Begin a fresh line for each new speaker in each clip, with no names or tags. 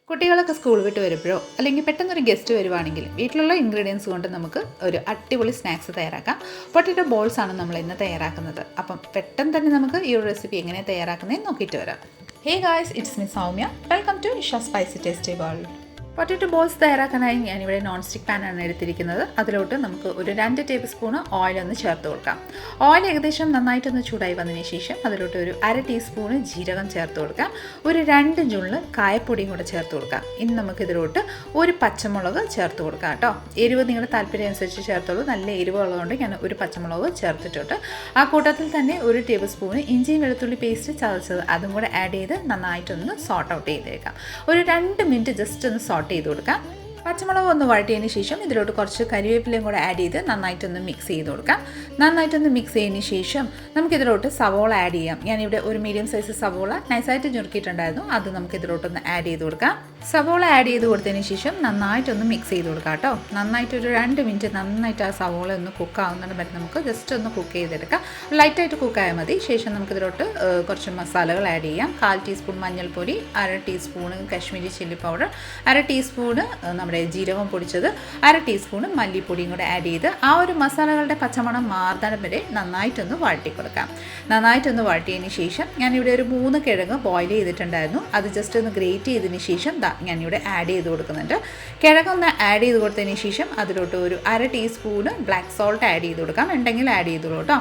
കുട്ടികളൊക്കെ സ്കൂൾ വിട്ട് വരുമ്പോഴോ അല്ലെങ്കിൽ പെട്ടെന്നൊരു ഗസ്റ്റ് വരുവാണെങ്കിൽ വീട്ടിലുള്ള ഇൻഗ്രീഡിയൻസ് കൊണ്ട് നമുക്ക് ഒരു അടിപൊളി സ്നാക്സ് തയ്യാറാക്കാം. പൊട്ടറ്റോ ബോൾസ് ആണ് നമ്മൾ ഇന്ന് തയ്യാറാക്കുന്നത്. അപ്പം പെട്ടെന്ന് തന്നെ നമുക്ക് ഈ ഒരു റെസിപ്പി എങ്ങനെ തയ്യാറാക്കുന്നതെന്ന് നോക്കിയിട്ട് വരാം. Hey guys, it's me Soumya. Welcome to Isha spicy tasty world. Potato balls തയ്യാറാക്കാനായി ഞാനിവിടെ നോൺ സ്റ്റിക്ക് പാനാണ് എടുത്തിരിക്കുന്നത്. അതിലോട്ട് നമുക്ക് ഒരു 2 ടേബിൾ സ്പൂൺ ഓയിലൊന്ന് ചേർത്ത് കൊടുക്കാം. ഓയിൽ ഏകദേശം നന്നായിട്ടൊന്ന് ചൂടായി വന്നതിന് ശേഷം അതിലോട്ട് ഒരു 1/2 ടീസ്പൂണ് ജീരകം ചേർത്ത് കൊടുക്കാം. ഒരു 2 നുള്ള് കായപ്പൊടിയും കൂടെ ചേർത്ത് കൊടുക്കാം. ഇനി നമുക്കിതിലോട്ട് ഒരു പച്ചമുളക് ചേർത്ത് കൊടുക്കാം കേട്ടോ. എരിവ് നിങ്ങളുടെ താല്പര്യം അനുസരിച്ച് ചേർത്തോളൂ. നല്ല എരിവ് ഉള്ളതുകൊണ്ട് ഞാൻ ഒരു പച്ചമുളക് ചേർത്തിട്ടുണ്ട്. ആ കൂട്ടത്തിൽ തന്നെ ഒരു ടേബിൾ സ്പൂണ് ഇഞ്ചിയും വെളുത്തുള്ളി പേസ്റ്റ് ചതച്ചത് അതും കൂടെ ആഡ് ചെയ്ത് നന്നായിട്ടൊന്ന് സോട്ട് ഔട്ട് ചെയ്തേക്കാം. ഒരു 2 മിനിറ്റ് ജസ്റ്റ് ഒന്ന് സോട്ട് ചെയ്ത് കൊടുക്കാം. പച്ചമുളക് ഒന്ന് വഴറ്റിയതിന് ശേഷം ഇതിലോട്ട് കുറച്ച് കരിവേപ്പിലയും കൂടെ ആഡ് ചെയ്ത് നന്നായിട്ടൊന്ന് മിക്സ് ചെയ്ത് കൊടുക്കാം. നന്നായിട്ടൊന്ന് മിക്സ് ചെയ്തതിന് ശേഷം നമുക്കിതിലോട്ട് സവോള ആഡ് ചെയ്യാം. ഞാനിവിടെ ഒരു മീഡിയം സൈസ് സവോള നൈസായിട്ട് ഞുറുക്കിയിട്ടുണ്ടായിരുന്നു. അത് നമുക്കിതിലോട്ടൊന്ന് ആഡ് ചെയ്ത് കൊടുക്കാം. സവോള ആഡ് ചെയ്ത് കൊടുത്തതിന് ശേഷം നന്നായിട്ടൊന്ന് മിക്സ് ചെയ്ത് കൊടുക്കാം കേട്ടോ. നന്നായിട്ടൊരു 2 മിനിറ്റ് നന്നായിട്ട് ആ സവോള ഒന്ന് കുക്കാവുന്നതിന് വരെ നമുക്ക് ജസ്റ്റ് ഒന്ന് കുക്ക് ചെയ്തെടുക്കാം. ലൈറ്റായിട്ട് കുക്കായാൽ മതി. ശേഷം നമുക്കിതിലോട്ട് കുറച്ച് മസാലകൾ ആഡ് ചെയ്യാം. 1/4 ടീസ്പൂൺ മഞ്ഞൾപ്പൊടി, 1/2 teaspoon Kashmiri chilli powder, 1/2 teaspoon നമ്മുടെ ജീരകം പൊടിച്ചത്, 1/2 ടീസ്പൂണ് മല്ലിപ്പൊടിയും കൂടെ ആഡ് ചെയ്ത് ആ ഒരു മസാലകളുടെ പച്ചമണം മാറുന്നിടം വരെ നന്നായിട്ടൊന്ന് വഴറ്റി കൊടുക്കാം. നന്നായിട്ടൊന്ന് വഴറ്റിയതിന് ശേഷം ഞാനിവിടെ ഒരു 3 കിഴങ്ങ് ബോയിൽ ചെയ്തിട്ടുണ്ടായിരുന്നു. അത് ജസ്റ്റ് ഒന്ന് ഗ്രേറ്റ് ചെയ്തതിന് ശേഷം ഞാനിവിടെ ആഡ് ചെയ്ത് കൊടുക്കുന്നുണ്ട്. കിഴങ്ങൊന്ന് ആഡ് ചെയ്ത് കൊടുത്തതിന് ശേഷം അതിലോട്ട് ഒരു 1/2 ടീസ്പൂണ് ബ്ലാക്ക് സോൾട്ട് ആഡ് ചെയ്ത് കൊടുക്കാം. ഉണ്ടെങ്കിൽ ആഡ് ചെയ്തോളൂ കേട്ടോ.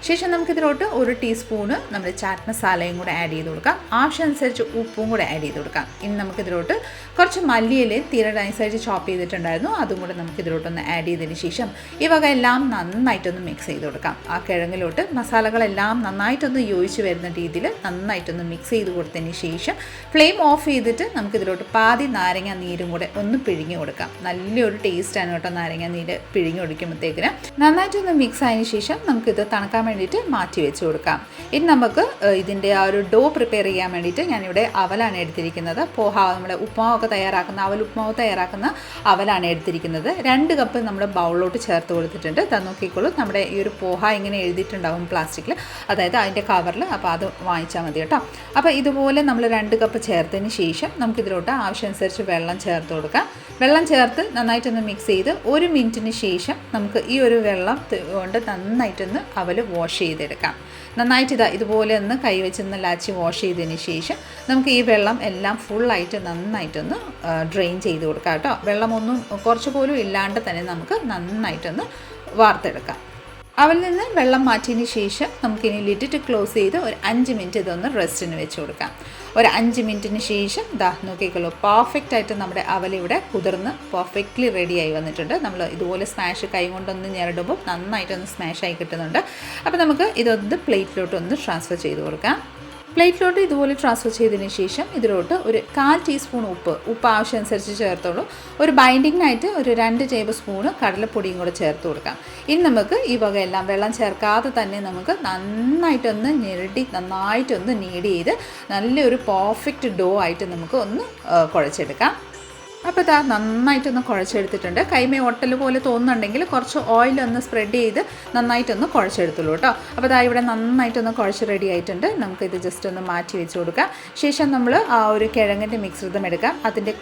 ശേഷം നമുക്കിതിലോട്ട് 1 ടീസ്പൂണ് നമ്മുടെ ചാറ്റ് മസാലയും കൂടെ ആഡ് ചെയ്ത് കൊടുക്കാം. ആവശ്യമനുസരിച്ച് ഉപ്പും കൂടെ ആഡ് ചെയ്ത് കൊടുക്കാം. ഇനി നമുക്കിതിലോട്ട് കുറച്ച് മല്ലിയിലയും തീരെ നൈസായിട്ട് ചോപ്പ് ചെയ്തിട്ടുണ്ടായിരുന്നു. അതും കൂടെ നമുക്കിതിലോട്ടൊന്ന് ആഡ് ചെയ്തതിന് ശേഷം ഈ വക എല്ലാം നന്നായിട്ടൊന്ന് മിക്സ് ചെയ്ത് കൊടുക്കാം. ആ കിഴങ്ങിലോട്ട് മസാലകളെല്ലാം നന്നായിട്ടൊന്ന് യോജിച്ച് വരുന്ന രീതിയിൽ നന്നായിട്ടൊന്ന് മിക്സ് ചെയ്ത് കൊടുത്തതിന് ശേഷം ഫ്ലെയിം ഓഫ് ചെയ്തിട്ട് നമുക്കിതിലോട്ട് പാതി നാരങ്ങ നീരും കൂടെ ഒന്ന് പിഴിഞ്ഞ് കൊടുക്കാം. നല്ലൊരു ടേസ്റ്റാണ് കേട്ടോ നാരങ്ങ നീര് പിഴിഞ്ഞ് കൊടുക്കുമ്പോഴത്തേക്കിന്. നന്നായിട്ടൊന്ന് മിക്സ് ആയതിനു ശേഷം നമുക്കിത് തണുക്കാൻ വേണ്ടിയിട്ട് മാറ്റി വെച്ച് കൊടുക്കാം. ഇനി നമുക്ക് ഇതിൻ്റെ ആ ഒരു ഡോ പ്രിപ്പയർ ചെയ്യാൻ വേണ്ടിയിട്ട് ഞാനിവിടെ അവലാണ് എടുത്തിരിക്കുന്നത്. പോഹ നമ്മുടെ ഉപ്മാവൊക്കെ തയ്യാറാക്കുന്ന ഉപ്മാവ് തയ്യാറാക്കുന്ന അവലാണ് എടുത്തിരിക്കുന്നത്. 2 കപ്പ് നമ്മൾ ബൗളിലോട്ട് ചേർത്ത് കൊടുത്തിട്ടുണ്ട്. നോക്കിക്കോളൂ, നമ്മുടെ ഈ ഒരു പോഹ ഇങ്ങനെ എഴുതിയിട്ടുണ്ടാവും പ്ലാസ്റ്റിക്കിൽ, അതായത് അതിൻ്റെ കവറിൽ. അപ്പോൾ അത് വാങ്ങിച്ചാൽ മതി കേട്ടോ. അപ്പോൾ ഇതുപോലെ നമ്മൾ 2 കപ്പ് ചേർത്തതിന് ശേഷം നമുക്കിതിലോട്ട് ആവശ്യമനുസരിച്ച് വെള്ളം ചേർത്ത് കൊടുക്കാം. വെള്ളം ചേർത്ത് നന്നായിട്ടൊന്ന് മിക്സ് ചെയ്ത് 1 മിനിറ്റിന് ശേഷം നമുക്ക് ഈ ഒരു വെള്ളം കൊണ്ട് നന്നായിട്ടൊന്ന് അവൽ വാഷ് ചെയ്തെടുക്കാം. നന്നായിട്ട് ഇതുപോലെ ഒന്ന് കൈവച്ചൊന്ന് ലാച്ചി വാഷ് ചെയ്തതിന് ശേഷം നമുക്ക് ഈ വെള്ളം എല്ലാം ഫുള്ളായിട്ട് നന്നായിട്ടൊന്ന് ഡ്രെയിൻ ചെയ്ത് കൊടുക്കാം കേട്ടോ. വെള്ളമൊന്നും കുറച്ച് പോലും ഇല്ലാണ്ട് തന്നെ നമുക്ക് നന്നായിട്ടൊന്ന് വാർത്തെടുക്കാം. അവൽ നിന്ന് വെള്ളം മാറ്റിയതിന് ശേഷം നമുക്കിനി ലിഡിട്ട് ക്ലോസ് ചെയ്ത് ഒരു 5 മിനിറ്റ് ഇതൊന്ന് റെസ്റ്റിന് വെച്ച് കൊടുക്കാം. ഒരു 5 മിനിറ്റിന് ശേഷം നോക്കിക്കോളൂ, പെർഫെക്റ്റ് ആയിട്ട് നമ്മുടെ അവലിവിടെ കുതിർന്ന് പെർഫെക്റ്റ്ലി റെഡിയായി വന്നിട്ടുണ്ട്. നമ്മൾ ഇതുപോലെ സ്മാഷ് കൈ കൊണ്ടൊന്ന് ഞെരടുമ്പോൾ നന്നായിട്ടൊന്ന് സ്മാഷായി കിട്ടുന്നുണ്ട്. അപ്പോൾ നമുക്ക് ഇതൊന്ന് പ്ലേറ്റിലോട്ടൊന്ന് ട്രാൻസ്ഫർ ചെയ്ത് കൊടുക്കാം. പ്ലേറ്റിലോട്ട് ഇതുപോലെ ട്രാൻസ്ഫർ ചെയ്തതിന് ശേഷം ഇതിലോട്ട് ഒരു 1/4 ടീസ്പൂൺ ഉപ്പ് ആവശ്യമനുസരിച്ച് ചേർത്തോളൂ. ഒരു ബൈൻഡിങ്ങിനായിട്ട് ഒരു 2 ടേബിൾ സ്പൂണ് കടലപ്പൊടിയും കൂടെ ചേർത്ത് കൊടുക്കാം. ഇനി നമുക്ക് ഈ വകയെല്ലാം വെള്ളം ചേർക്കാതെ തന്നെ നമുക്ക് നന്നായിട്ടൊന്ന് നന്നായിട്ടൊന്ന് നീഡ് ചെയ്ത് നല്ലൊരു പെർഫെക്റ്റ് ഡോ ആയിട്ട് നമുക്ക് ഒന്ന് കുഴച്ചെടുക്കാം. അപ്പോൾ നന്നായിട്ടൊന്ന് കുഴച്ചെടുത്തിട്ടുണ്ട്. കൈമേ ഒട്ടൽ പോലെ തോന്നുന്നുണ്ടെങ്കിൽ കുറച്ച് ഓയിലൊന്ന് സ്പ്രെഡ് ചെയ്ത് നന്നായിട്ടൊന്ന് കുഴച്ചെടുത്തുള്ളൂ കേട്ടോ. അപ്പോൾ ഇവിടെ നന്നായിട്ടൊന്ന് കുഴച്ച് റെഡി ആയിട്ടുണ്ട്. നമുക്കിത് ജസ്റ്റ് ഒന്ന് മാറ്റി വെച്ച് കൊടുക്കാം. ശേഷം നമ്മൾ ആ ഒരു കിഴങ്ങിൻ്റെ മിശ്രിതം എടുക്കാം. അതിൻ്റെ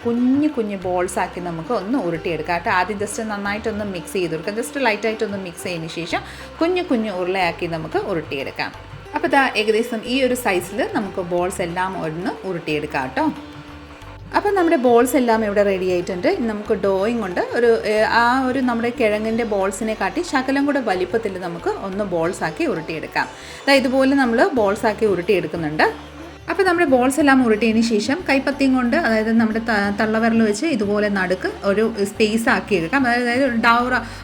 കുഞ്ഞു ബോൾസ് ആക്കി നമുക്ക് ഒന്ന് ഉരുട്ടിയെടുക്കാം കേട്ടോ. ആദ്യം ജസ്റ്റ് നന്നായിട്ടൊന്ന് മിക്സ് ചെയ്ത് കൊടുക്കാം. ജസ്റ്റ് ലൈറ്റായിട്ടൊന്ന് മിക്സ് ചെയ്തതിന് ശേഷം കുഞ്ഞു ഉരുളയാക്കി നമുക്ക് ഉരുട്ടിയെടുക്കാം. അപ്പോൾ ഏകദേശം ഈ ഒരു സൈസിൽ നമുക്ക് ബോൾസ് എല്ലാം ഒന്ന് ഉരുട്ടിയെടുക്കാം കേട്ടോ. അപ്പോൾ നമ്മുടെ ബോൾസ് എല്ലാം ഇവിടെ റെഡി ആയിട്ടുണ്ട്. നമുക്ക് ഡോയും കൊണ്ട് ഒരു നമ്മുടെ കിഴങ്ങിൻ്റെ ബോൾസിനെ കാട്ടി ശകലം കൂടെ വലിപ്പത്തിൽ നമുക്ക് ഒന്ന് ബോൾസാക്കി ഉരുട്ടിയെടുക്കാം. ഇതുപോലെ നമ്മൾ ബോൾസാക്കി ഉരുട്ടിയെടുക്കുന്നുണ്ട്. അപ്പോൾ നമ്മുടെ ബോൾസ് എല്ലാം ഉരുട്ടിയതിന് ശേഷം കൈപ്പത്തിയും കൊണ്ട്, അതായത് നമ്മുടെ തള്ളവിരൽ വെച്ച് ഇതുപോലെ നടുക്ക് ഒരു സ്പേസ് ആക്കി എടുക്കാം. അതായത്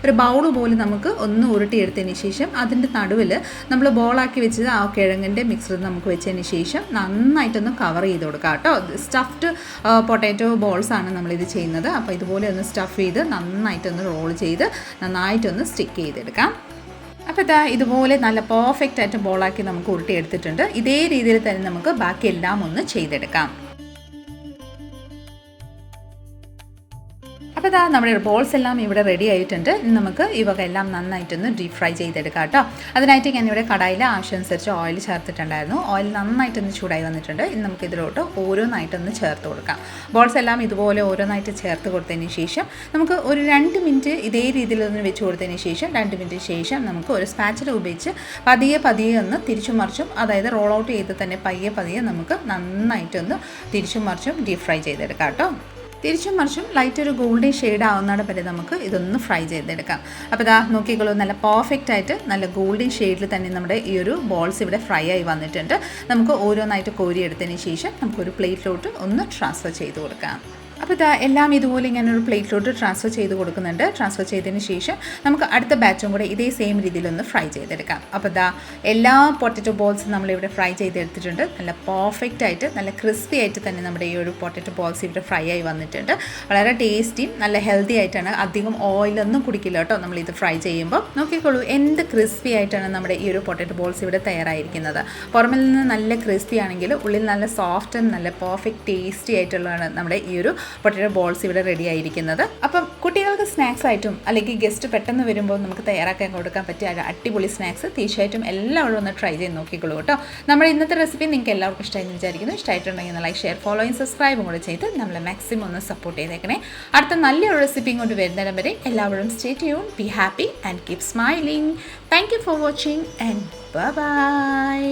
ഒരു ബൗൾ പോലെ നമുക്ക് ഒന്ന് ഉരുട്ടിയെടുത്തതിന് ശേഷം അതിൻ്റെ നടുവിൽ നമ്മൾ ബോളാക്കി വെച്ചത് ആ കിഴങ്ങിൻ്റെ മിക്സർ നമുക്ക് വെച്ചതിന് ശേഷം നന്നായിട്ടൊന്ന് കവർ ചെയ്ത് കൊടുക്കാം കേട്ടോ. സ്റ്റഫ്ഡ് പൊട്ടാറ്റോ ബോൾസാണ് നമ്മളിത് ചെയ്യുന്നത്. അപ്പോൾ ഇതുപോലെ ഒന്ന് സ്റ്റഫ് ചെയ്ത് നന്നായിട്ടൊന്ന് റോൾ ചെയ്ത് നന്നായിട്ടൊന്ന് സ്റ്റിക്ക് ചെയ്തെടുക്കാം. അപ്പോൾ ഇതുപോലെ നല്ല പെർഫെക്റ്റ് ആയിട്ട് ബോളാക്കി നമുക്ക് ഉരുട്ടിയെടുത്തിട്ടുണ്ട്. ഇതേ രീതിയിൽ തന്നെ നമുക്ക് ബാക്കിയെല്ലാം ഒന്ന് ചെയ്തെടുക്കാം. അപ്പോൾ ഇതാ നമ്മുടെ ബോൾസ് എല്ലാം ഇവിടെ റെഡി ആയിട്ടുണ്ട്. ഇനി നമുക്ക് ഈ വക എല്ലാം നന്നായിട്ടൊന്ന് ഡീപ് ഫ്രൈ ചെയ്തെടുക്കാം കേട്ടോ. അതിനായിട്ട് ഞാനിവിടെ കടായിൽ ആവശ്യമനുസരിച്ച് ഓയിൽ ചേർത്തിട്ടുണ്ടായിരുന്നു. ഓയിൽ നന്നായിട്ടൊന്ന് ചൂടായി വന്നിട്ടുണ്ട്. ഇനി നമുക്ക് ഇതിലോട്ട് ഓരോന്നായിട്ടൊന്ന് ചേർത്ത് കൊടുക്കാം. ബോൾസ് എല്ലാം ഇതുപോലെ ഓരോന്നായിട്ട് ചേർത്ത് കൊടുത്തതിന് ശേഷം നമുക്ക് ഒരു 2 മിനിറ്റ് ഇതേ രീതിയിലൊന്ന് വെച്ച് കൊടുത്തതിന് ശേഷം 2 മിനിറ്റ് ശേഷം നമുക്ക് ഒരു സ്പാച്ചില ഉപയോഗിച്ച് പതിയെ ഒന്ന് തിരിച്ചും മറിച്ചും, അതായത് റോൾ ഔട്ട് ചെയ്ത് തന്നെ പതിയെ നമുക്ക് നന്നായിട്ടൊന്ന് തിരിച്ചും മറിച്ചും ഡീപ് ഫ്രൈ ചെയ്തെടുക്കാം കേട്ടോ. തിരിച്ചും മറിച്ചും ലൈറ്റ് ഒരു ഗോൾഡൻ ഷെയ്ഡ് ആവുന്നിടം വരെ നമുക്ക് ഇതൊന്ന് ഫ്രൈ ചെയ്തെടുക്കാം. അപ്പോൾ ഇതാ നോക്കിക്കോളൂ, നല്ല പെർഫെക്റ്റ് ആയിട്ട് നല്ല ഗോൾഡൻ ഷെയ്ഡിൽ തന്നെ നമ്മുടെ ഈ ഒരു ബോൾസ് ഇവിടെ ഫ്രൈ ആയി വന്നിട്ടുണ്ട്. നമുക്ക് ഓരോന്നായിട്ട് കോരിയെടുത്തതിന് ശേഷം നമുക്കൊരു പ്ലേറ്റിലോട്ട് ഒന്ന് ട്രാൻസ്ഫർ ചെയ്ത് കൊടുക്കാം. അപ്പോൾ ഇതാ എല്ലാം ഇതുപോലെ ഞാനൊരു പ്ലേറ്റിലോട്ട് ട്രാൻസ്ഫർ ചെയ്ത് കൊടുക്കുന്നുണ്ട്. ട്രാൻസ്ഫർ ചെയ്തതിന് ശേഷം നമുക്ക് അടുത്ത ബാച്ചും കൂടെ ഇതേ സെയിം രീതിയിലൊന്ന് ഫ്രൈ ചെയ്തെടുക്കാം. അപ്പോൾ ഇതാ എല്ലാ പൊട്ടറ്റോ ബോൾസും നമ്മളിവിടെ ഫ്രൈ ചെയ്തെടുത്തിട്ടുണ്ട്. നല്ല പെർഫെക്റ്റ് ആയിട്ട് നല്ല ക്രിസ്പി ആയിട്ട് തന്നെ നമ്മുടെ ഈ ഒരു പൊട്ടറ്റോ ബോൾസ് ഇവിടെ ഫ്രൈ ആയി വന്നിട്ടുണ്ട്. വളരെ ടേസ്റ്റിയും നല്ല ഹെൽത്തി ആയിട്ടാണ്. അധികം ഓയിലൊന്നും കുടിക്കില്ല കേട്ടോ നമ്മളിത് ഫ്രൈ ചെയ്യുമ്പോൾ. നോക്കിക്കോളൂ എന്ത് ക്രിസ്പി ആയിട്ടാണ് നമ്മുടെ ഈ ഒരു പൊട്ടറ്റോ ബോൾസ് ഇവിടെ തയ്യാറായിരിക്കുന്നത്. പുറമിൽ നിന്ന് നല്ല ക്രിസ്പി ആണെങ്കിൽ ഉള്ളിൽ നല്ല സോഫ്റ്റ് ആൻഡ് നല്ല പെർഫെക്റ്റ് ടേസ്റ്റി ആയിട്ടുള്ളതാണ് നമ്മുടെ ഈ ഒരു പൊട്ടറ്റോ ബോൾസ് ഇവിടെ റെഡി ആയിരിക്കുന്നത്. അപ്പം കുട്ടികൾക്ക് സ്നാക്സ് ആയിട്ടും അല്ലെങ്കിൽ ഗസ്റ്റ് പെട്ടെന്ന് വരുമ്പോൾ നമുക്ക് തയ്യാറാക്കാൻ കൊടുക്കാൻ പറ്റിയ അടിപൊളി സ്നാക്സ് തീർച്ചയായിട്ടും എല്ലാവരും ഒന്ന് ട്രൈ ചെയ്ത് നോക്കിക്കോളൂ കേട്ടോ. നമ്മുടെ ഇന്നത്തെ റെസിപ്പി നിങ്ങൾക്ക് എല്ലാവർക്കും ഇഷ്ടമായെന്ന് വിചാരിക്കുന്നു. ഇഷ്ടമായിട്ടുണ്ടെങ്കിൽ ലൈക്ക്, ഷെയർ, ഫോളോയും സബ്സ്ക്രൈബും കൂടെ ചെയ്ത് നമ്മളെ മാക്സിമം ഒന്ന് സപ്പോർട്ട് ചെയ്തേക്കണേ. അടുത്ത നല്ലൊരു റെസിപ്പിയും കൊണ്ട് വരുന്നിടം വരെ എല്ലാവരും stay tune, be happy and keep smiling. Thank you for watching and bye bye.